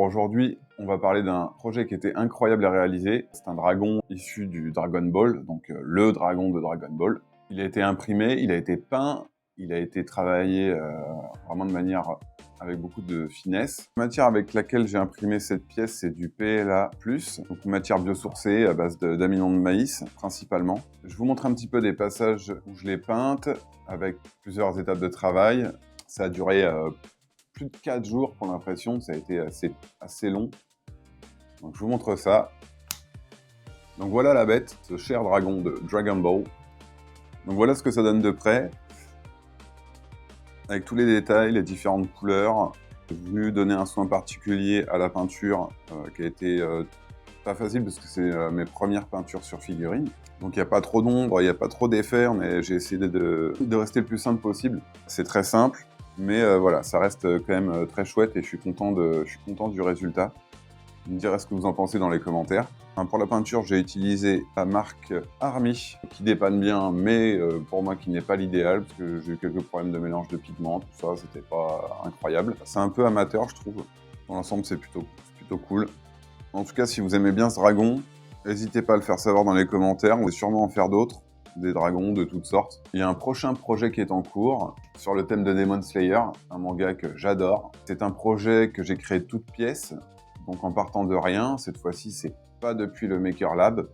Aujourd'hui, on va parler d'un projet qui était incroyable à réaliser. C'est un dragon issu du Dragon Ball, donc le dragon de Dragon Ball. Il a été imprimé, il a été peint, il a été travaillé vraiment de manière avec beaucoup de finesse. La matière avec laquelle j'ai imprimé cette pièce, c'est du PLA+, donc une matière biosourcée à base d'amidon de maïs, principalement. Je vous montre un petit peu des passages où je l'ai peinte, avec plusieurs étapes de travail. Ça a duré plus de 4 jours pour l'impression, ça a été assez long. Donc je vous montre ça. Donc voilà la bête, ce cher dragon de Dragon Ball. Donc voilà ce que ça donne de près. Avec tous les détails, les différentes couleurs. J'ai voulu donner un soin particulier à la peinture qui a été pas facile parce que c'est mes premières peintures sur figurine. Donc il n'y a pas trop d'ombre, il n'y a pas trop d'effets, j'ai essayé de rester le plus simple possible. C'est très simple, mais voilà, ça reste quand même très chouette et je suis content du résultat. Vous me direz ce que vous en pensez dans les commentaires. Pour la peinture, j'ai utilisé la marque Army, qui dépanne bien, mais pour moi qui n'est pas l'idéal, parce que j'ai eu quelques problèmes de mélange de pigments, tout ça, c'était pas incroyable. C'est un peu amateur, je trouve. Dans l'ensemble, c'est plutôt cool. En tout cas, si vous aimez bien ce dragon, n'hésitez pas à le faire savoir dans les commentaires. On va sûrement en faire d'autres, des dragons de toutes sortes. Il y a un prochain projet qui est en cours sur le thème de Demon Slayer, un manga que j'adore. C'est un projet que j'ai créé de toutes pièces, donc en partant de rien. Cette fois-ci, c'est pas depuis le Maker Lab.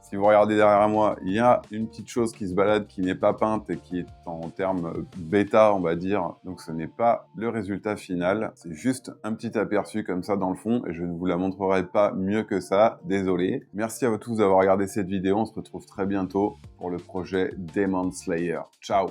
Si vous regardez derrière moi, il y a une petite chose qui se balade, qui n'est pas peinte et qui est en termes bêta, on va dire. Donc ce n'est pas le résultat final. C'est juste un petit aperçu comme ça dans le fond et je ne vous la montrerai pas mieux que ça. Désolé. Merci à vous tous d'avoir regardé cette vidéo. On se retrouve très bientôt pour le projet Demon Slayer. Ciao!